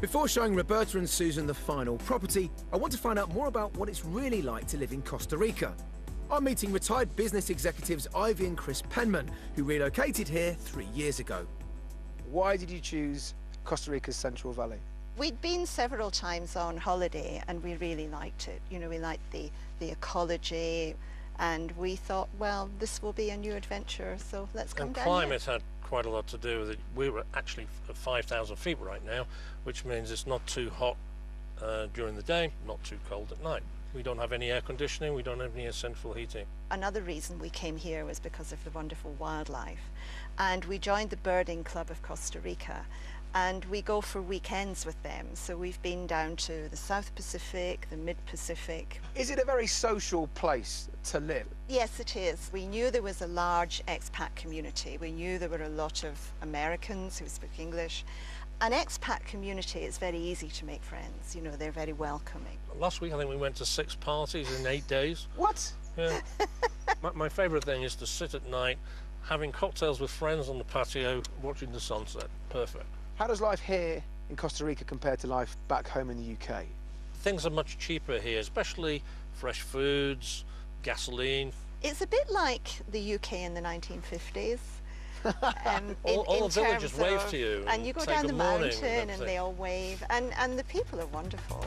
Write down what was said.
Before showing Roberta and Susan the final property, I want to find out more about what it's really like to live in Costa Rica. I'm meeting retired business executives Ivy and Chris Penman, who relocated here 3 years ago. Why did you choose Costa Rica's Central Valley? We'd been several times on holiday and we really liked it. You know, we liked the ecology, and we thought, well, this will be a new adventure, so let's come down here. Climate had quite a lot to do with it. We were actually at 5,000 feet right now, which means it's not too hot during the day, not too cold at night. We don't have any air conditioning, we don't have any central heating. Another reason we came here was because of the wonderful wildlife. And we joined the Birding Club of Costa Rica, and we go for weekends with them. So we've been down to the South Pacific, the Mid-Pacific. Is it a very social place to live? Yes, it is. We knew there was a large expat community. We knew there were a lot of Americans who speak English. An expat community is very easy to make friends. You know, they're very welcoming. Last week I think we went to 6 parties in 8 days. What? Yeah. my favourite thing is to sit at night, having cocktails with friends on the patio, watching the sunset. Perfect. How does life here in Costa Rica compare to life back home in the UK? Things are much cheaper here, especially fresh foods, gasoline. It's a bit like the UK in the 1950s. All the villagers wave to you and you go say down the good morning mountain and they all wave, and the people are wonderful.